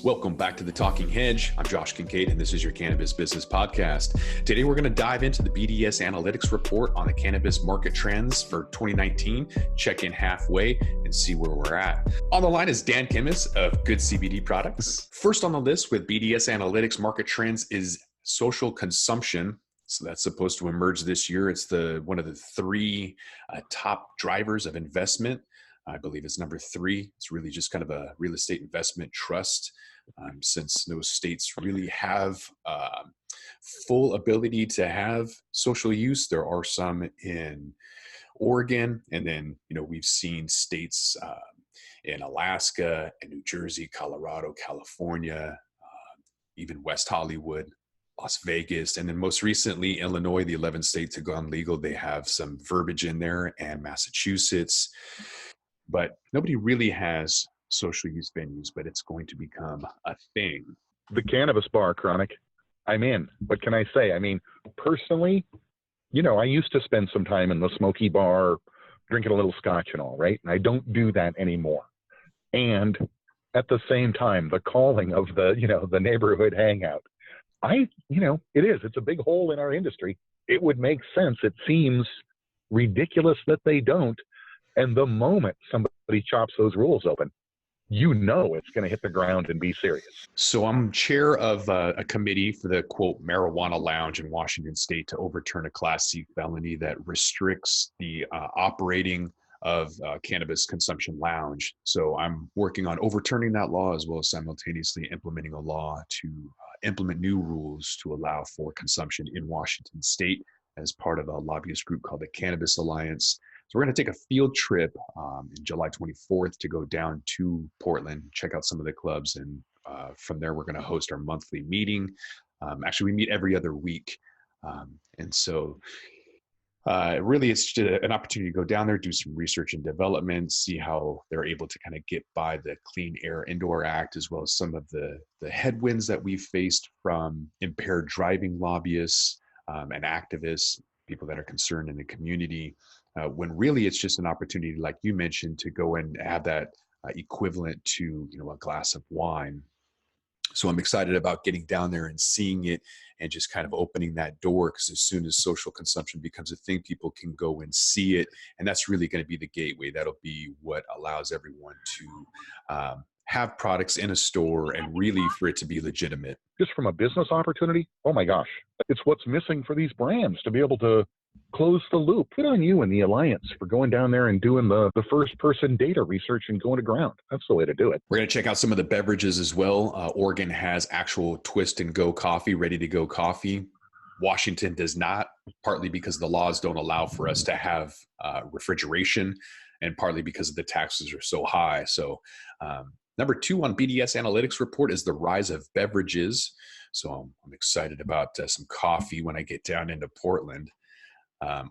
Welcome back to the Talking Hedge. I'm Josh Kincaid, and this is your Cannabis Business Podcast. Today, we're going to dive into the BDS Analytics Report on the cannabis market trends for 2019, check in halfway, and see where we're at. On the line is Dan Kimmis of Good CBD Products. First on the list with BDS Analytics market trends is social consumption. So that's supposed to emerge this year. It's one of the three top drivers of investment. I believe it's number 3. It's really just kind of a real estate investment trust. Since no states really have full ability to have social use. There are some in Oregon, and then we've seen states in Alaska and New Jersey, Colorado, California, even West Hollywood, Las Vegas, and then most recently Illinois, the 11th state to gone legal. They have some verbiage in there, and Massachusetts, but nobody really has social use venues, but it's going to become a thing. The cannabis bar, Chronic, I'm in. What can I say? I mean, personally, I used to spend some time in the smoky bar, drinking a little scotch and all, right? And I don't do that anymore. And at the same time, the calling of the neighborhood hangout, it's a big hole in our industry. It would make sense. It seems ridiculous that they don't. And the moment somebody chops those rules open, it's going to hit the ground and be serious. So I'm chair of a committee for the, quote, marijuana lounge in Washington State to overturn a Class C felony that restricts the operating of cannabis consumption lounge. So I'm working on overturning that law as well as simultaneously implementing a law to implement new rules to allow for consumption in Washington State as part of a lobbyist group called the Cannabis Alliance. So we're going to take a field trip in July 24th to go down to Portland, check out some of the clubs, and from there we're going to host our monthly meeting. Actually, we meet every other week, and so really it's just an opportunity to go down there, do some research and development, see how they're able to kind of get by the Clean Air Indoor Act, as well as some of the headwinds that we've faced from impaired driving lobbyists and activists, people that are concerned in the community. When really it's just an opportunity, like you mentioned, to go and have that equivalent to a glass of wine. So I'm excited about getting down there and seeing it and just kind of opening that door, because as soon as social consumption becomes a thing, people can go and see it. And that's really going to be the gateway. That'll be what allows everyone to have products in a store and really for it to be legitimate. Just from a business opportunity, oh my gosh, it's what's missing for these brands to be able to close the loop. Put on you and the Alliance for going down there and doing the first person data research and going to ground. That's the way to do it. We're going to check out some of the beverages as well. Oregon has actual twist and go coffee, ready to go coffee. Washington does not, partly because the laws don't allow for us to have refrigeration, and partly because the taxes are so high. So number 2 on BDS Analytics Report is the rise of beverages. So I'm excited about some coffee when I get down into Portland.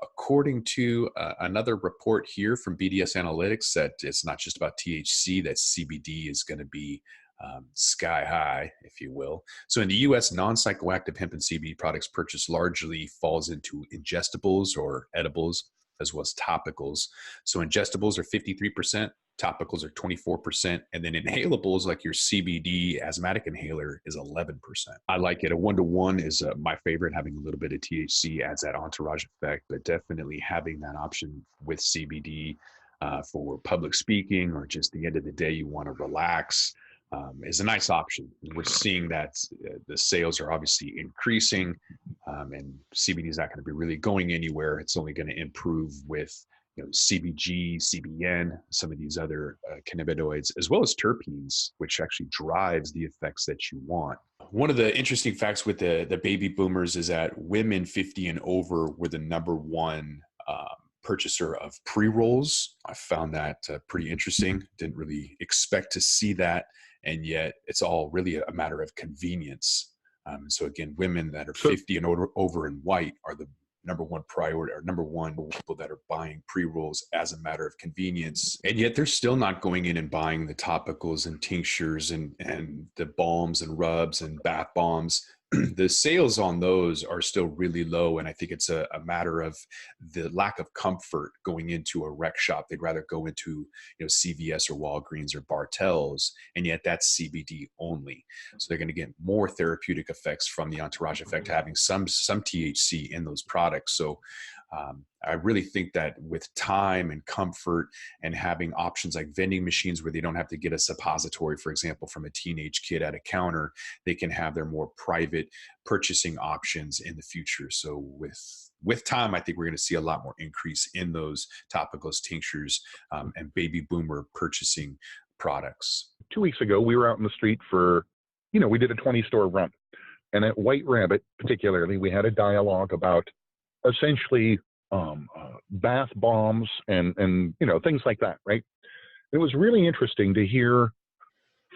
According to another report here from BDS Analytics, that it's not just about THC, that CBD is going to be sky high, if you will. So in the U.S., non-psychoactive hemp and CBD products purchased largely falls into ingestibles or edibles, as well as topicals. So ingestibles are 53%, topicals are 24%, and then inhalables like your CBD asthmatic inhaler is 11%. I like it. A 1-to-1 is my favorite. Having a little bit of THC adds that entourage effect, but definitely having that option with CBD for public speaking or just the end of the day you want to relax is a nice option. We're seeing that the sales are obviously increasing, and CBD is not going to be really going anywhere. It's only going to improve with CBG, CBN, some of these other cannabinoids, as well as terpenes, which actually drives the effects that you want. One of the interesting facts with the baby boomers is that women 50 and over were the number 1 purchaser of pre-rolls. I found that pretty interesting. Didn't really expect to see that. And yet it's all really a matter of convenience. So again, women that are 50 and over and white are the number 1 priority, or number 1 people that are buying pre-rolls as a matter of convenience. And yet they're still not going in and buying the topicals and tinctures and the balms and rubs and bath bombs the sales on those are still really low. And I think it's a matter of the lack of comfort going into a rec shop. They'd rather go into, CVS or Walgreens or Bartell's, and yet that's CBD only. So they're going to get more therapeutic effects from the entourage effect, having some THC in those products. So I really think that with time and comfort and having options like vending machines where they don't have to get a suppository, for example, from a teenage kid at a counter, they can have their more private purchasing options in the future. So with time, I think we're going to see a lot more increase in those topicals, tinctures, and baby boomer purchasing products. 2 weeks ago, we were out in the street for, we did a 20-store run. And at White Rabbit, particularly, we had a dialogue about essentially bath bombs and things like that, right? It was really interesting to hear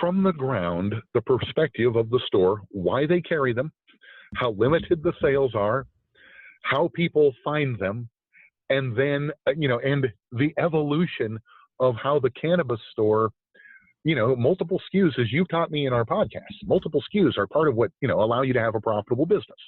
from the ground the perspective of the store, why they carry them, how limited the sales are, how people find them, and then and the evolution of how the cannabis store, multiple SKUs, as you've taught me in our podcast, multiple SKUs are part of what allow you to have a profitable business.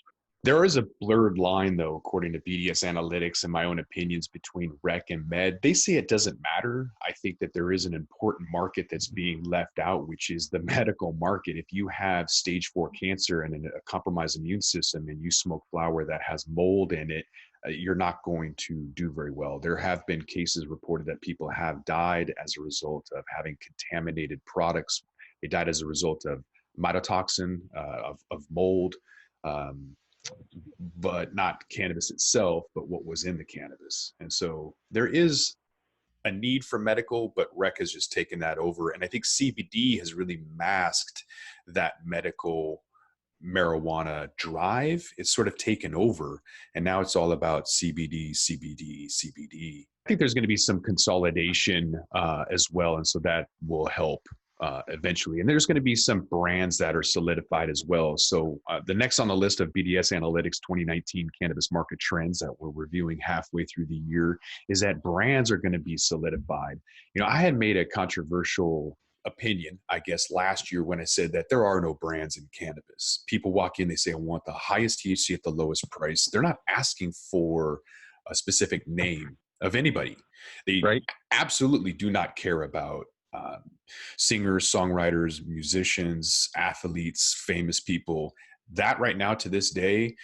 There is a blurred line, though, according to BDS analytics and my own opinions, between rec and med. They say it doesn't matter. I think that there is an important market that's being left out, which is the medical market. If you have stage 4 cancer and a compromised immune system and you smoke flower that has mold in it, you're not going to do very well. There have been cases reported that people have died as a result of having contaminated products. They died as a result of mycotoxin, of mold, but not cannabis itself, but what was in the cannabis. And so there is a need for medical, but rec has just taken that over. And I think CBD has really masked that medical marijuana drive. It's sort of taken over, and now it's all about CBD, CBD, CBD. I think there's going to be some consolidation as well, and so that will help eventually. And there's going to be some brands that are solidified as well. So the next on the list of BDS Analytics 2019 cannabis market trends that we're reviewing halfway through the year is that brands are going to be solidified. I had made a controversial opinion, I guess, last year when I said that there are no brands in cannabis. People walk in, they say, I want the highest THC at the lowest price. They're not asking for a specific name of anybody. They absolutely do not care about singers, songwriters, musicians, athletes, famous people. That right now, to this day,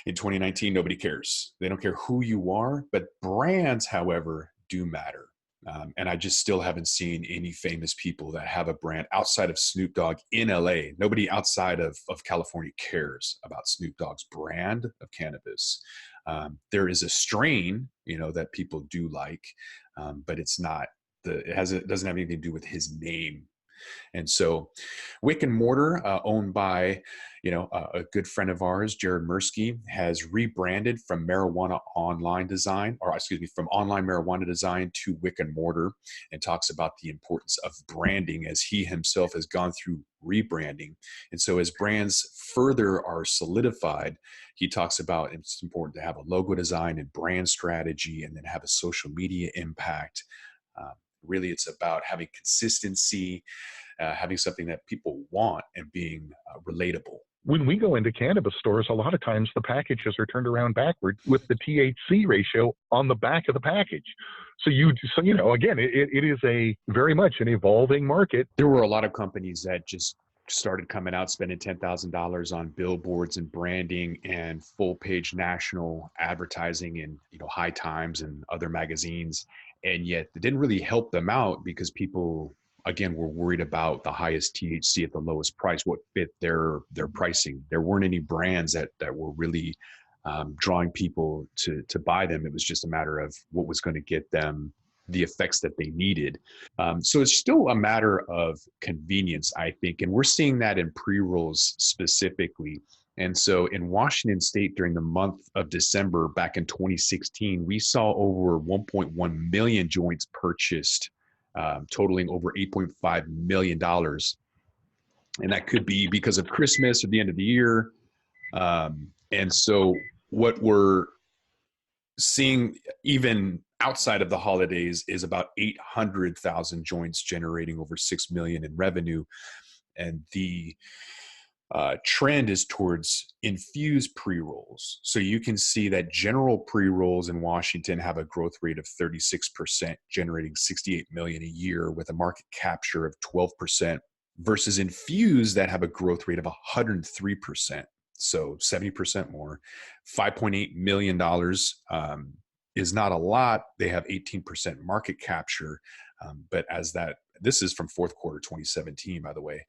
in 2019, nobody cares. They don't care who you are, but brands, however, do matter. And I just still haven't seen any famous people that have a brand outside of Snoop Dogg in LA. Nobody outside of California cares about Snoop Dogg's brand of cannabis. There is a strain, that people do like, but it's not it doesn't have anything to do with his name. And so Wick and Mortar, owned by, a good friend of ours, Jared Mirsky, has rebranded from online marijuana design to Wick and Mortar, and talks about the importance of branding as he himself has gone through rebranding. And so as brands further are solidified, he talks about it's important to have a logo design and brand strategy, and then have a social media impact. Really, it's about having consistency, having something that people want, and being relatable. When we go into cannabis stores, a lot of times the packages are turned around backward with the THC ratio on the back of the package. So again, it is a very much an evolving market. There were a lot of companies that just started coming out spending $10,000 on billboards and branding and full page national advertising in High Times and other magazines. And yet it didn't really help them out because people, again, were worried about the highest THC at the lowest price, what fit their pricing. There weren't any brands that were really drawing people to buy them. It was just a matter of what was going to get them the effects that they needed. So it's still a matter of convenience, I think. And we're seeing that in pre-rolls specifically. And so in Washington State during the month of December back in 2016, we saw over 1.1 million joints purchased, totaling over $8.5 million. And that could be because of Christmas or the end of the year. And so what we're seeing even outside of the holidays is about 800,000 joints generating over 6 million in revenue. And the trend is towards infused pre-rolls. So you can see that general pre-rolls in Washington have a growth rate of 36%, generating 68 million a year with a market capture of 12%, versus infused that have a growth rate of 103%. So 70% more. $5.8 million is not a lot. They have 18% market capture. But this is from fourth quarter 2017, by the way.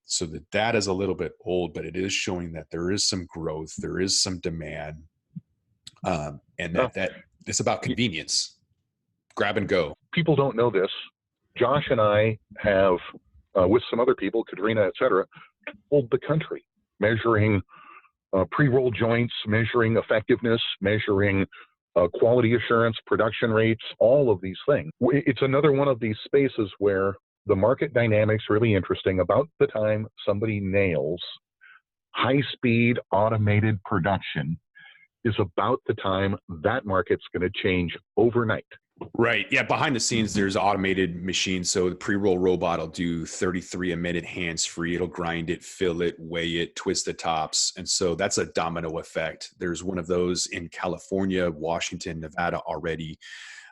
So the data is a little bit old, but it is showing that there is some growth, there is some demand, and that it's about convenience. Grab and go. People don't know this. Josh and I have, with some other people, Katrina, et cetera, traveled the country measuring pre-roll joints, measuring effectiveness, measuring quality assurance, production rates, all of these things. It's another one of these spaces where the market dynamics really interesting. About the time somebody nails high-speed automated production is about the time that market's going to change overnight. Right. Yeah. Behind the scenes, there's automated machines. So the pre-roll robot will do 33 a minute hands-free. It'll grind it, fill it, weigh it, twist the tops. And so that's a domino effect. There's one of those in California, Washington, Nevada already.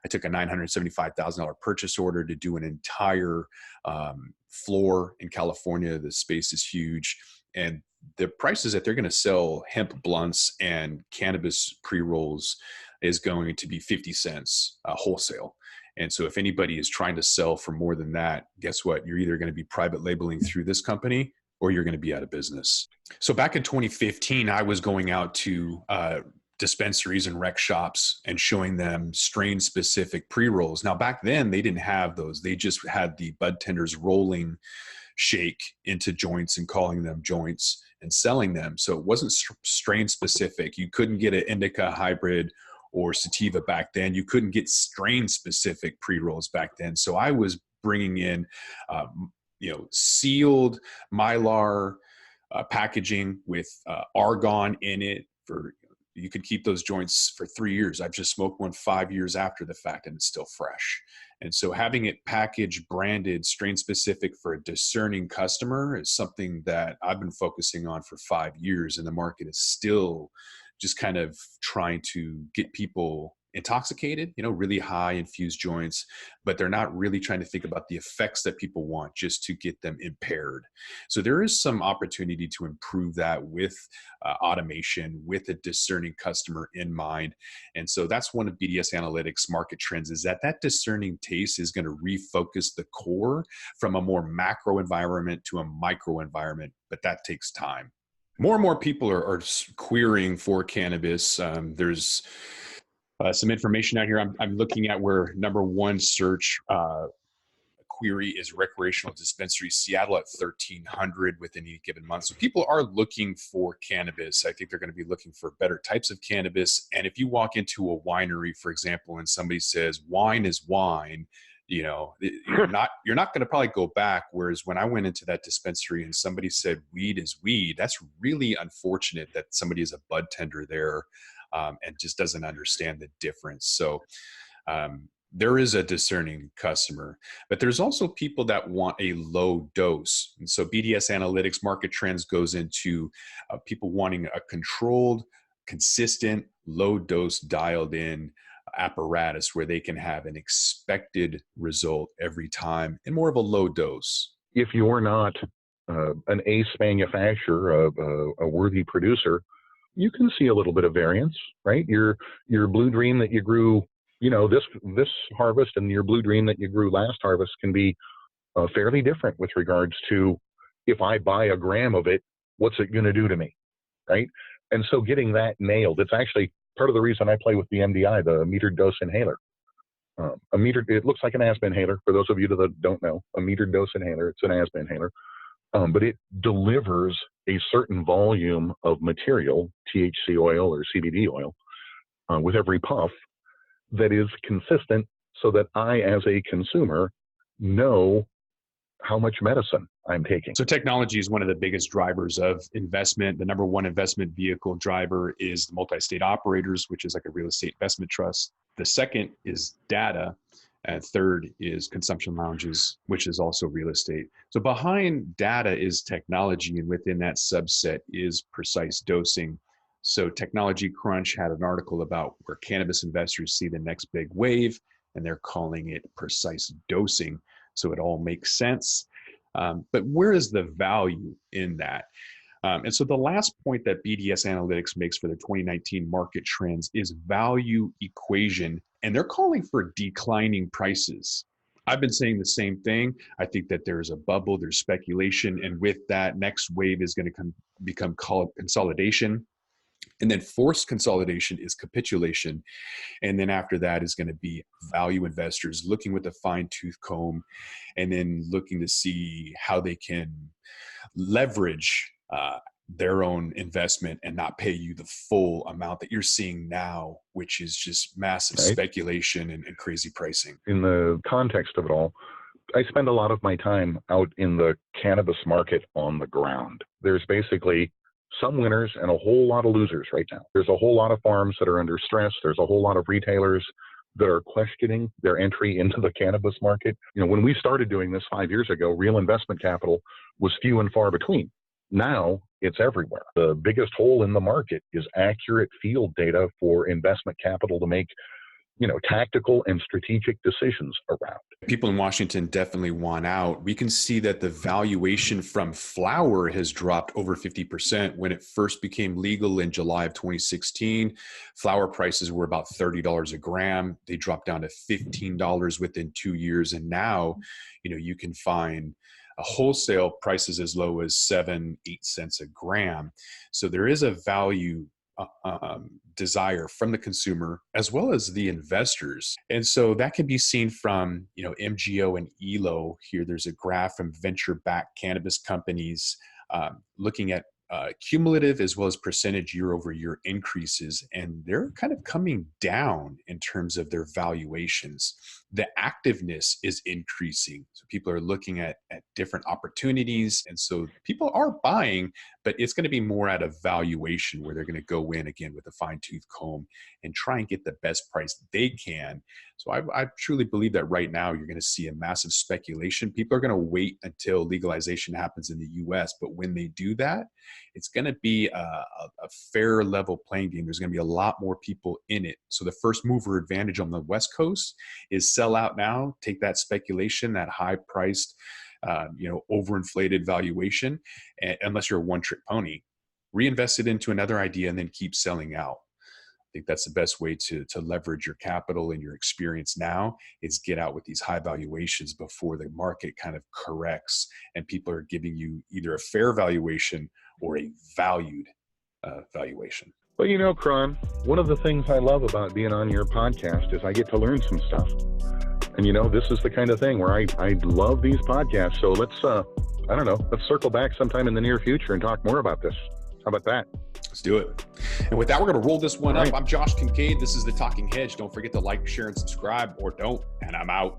I took a $975,000 purchase order to do an entire floor in California. The space is huge. And the prices that they're going to sell hemp blunts and cannabis pre-rolls is going to be 50 cents wholesale. And so if anybody is trying to sell for more than that, guess what? You're either going to be private labeling through this company or you're going to be out of business. So back in 2015, I was going out to dispensaries and rec shops and showing them strain specific pre-rolls. Now back then they didn't have those. They just had the bud tenders rolling shake into joints and calling them joints and selling them. So it wasn't strain specific. You couldn't get an indica hybrid or sativa back then. You couldn't get strain specific pre-rolls back then. So I was bringing in, sealed Mylar packaging with argon in it. You could keep those joints for 3 years. I've just smoked one 5 years after the fact and it's still fresh. And so having it packaged, branded, strain specific for a discerning customer is something that I've been focusing on for 5 years. And the market is still just kind of trying to get people intoxicated, really high infused joints, but they're not really trying to think about the effects that people want, just to get them impaired. So there is some opportunity to improve that with automation, with a discerning customer in mind. And so that's one of BDS Analytics market trends, is that discerning taste is going to refocus the core from a more macro environment to a micro environment, but that takes time. More and more people are querying for cannabis. There's some information out here. I'm looking at where number one search query is recreational dispensary, Seattle at 1,300 within any given month. So people are looking for cannabis. I think they're going to be looking for better types of cannabis. And if you walk into a winery, for example, and somebody says wine is wine, you're not going to probably go back. Whereas when I went into that dispensary and somebody said weed is weed, that's really unfortunate that somebody is a bud tender there and just doesn't understand the difference. So there is a discerning customer, but there's also people that want a low dose. And so BDS Analytics market trends goes into people wanting a controlled, consistent, low dose dialed in apparatus where they can have an expected result every time and more of a low dose. If you're not an ace manufacturer, a worthy producer, you can see a little bit of variance, right? Your Blue Dream that you grew, this harvest and your Blue Dream that you grew last harvest can be fairly different with regards to, if I buy a gram of it, what's it going to do to me, right? And so getting that nailed, it's actually part of the reason I play with the MDI, the metered dose inhaler. It looks like an asthma inhaler. For those of you that don't know, a metered dose inhaler, it's an asthma inhaler. But it delivers a certain volume of material, THC oil or CBD oil, with every puff that is consistent so that I, as a consumer, know how much medicine I'm taking. So technology is one of the biggest drivers of investment. The number one investment vehicle driver is the multi-state operators, which is like a real estate investment trust. The second is data. And third is consumption lounges, which is also real estate. So behind data is technology, and within that subset is precise dosing. So Technology Crunch had an article about where cannabis investors see the next big wave, and they're calling it precise dosing. So it all makes sense. But where is the value in that? And so the last point that BDS Analytics makes for the 2019 market trends is value equation, and they're calling for declining prices. I've been saying the same thing. I think that there's a bubble, there's speculation, and with that, next wave is going to become consolidation. And then forced consolidation is capitulation. And then after that is going to be value investors looking with a fine tooth comb and then looking to see how they can leverage their own investment and not pay you the full amount that you're seeing now, which is just massive speculation and crazy pricing. In the context of it all, I spend a lot of my time out in the cannabis market on the ground. There's basically some winners and a whole lot of losers right now. There's a whole lot of farms that are under stress. There's a whole lot of retailers that are questioning their entry into the cannabis market. You know, when we started doing this 5 years ago, real investment capital was few and far between. Now it's everywhere. The biggest hole in the market is accurate field data for investment capital to make, tactical and strategic decisions around. People in Washington definitely want out. We can see that the valuation from flower has dropped over 50%. When it first became legal in July of 2016, flower prices were about $30 a gram. They dropped down to $15 within 2 years. And now, you can find wholesale prices as low as 7-8 cents a gram. So there is a value desire from the consumer as well as the investors. And so that can be seen from, MGO and ELO. Here, there's a graph from venture-backed cannabis companies looking at cumulative as well as percentage year-over-year increases, and they're kind of coming down in terms of their valuations. The activeness is increasing. So people are looking at different opportunities, and so people are buying, but it's going to be more at a valuation where they're going to go in again with a fine-tooth comb and try and get the best price they can. So I truly believe that right now you're going to see a massive speculation. People are going to wait until legalization happens in the US, but when they do that, it's going to be a fair level playing game. There's going to be a lot more people in it. So the first mover advantage on the West Coast is sell out now, take that speculation, that high priced, overinflated valuation, unless you're a one-trick pony, reinvest it into another idea and then keep selling out. I think that's the best way to leverage your capital and your experience now is get out with these high valuations before the market kind of corrects and people are giving you either a fair valuation or a valued valuation. Well, Cron, one of the things I love about being on your podcast is I get to learn some stuff. And, this is the kind of thing where I love these podcasts. So let's circle back sometime in the near future and talk more about this. How about that? Let's do it. And with that, we're going to roll this one up. I'm Josh Kincaid. This is the Talking Hedge. Don't forget to like, share, and subscribe, or don't. And I'm out.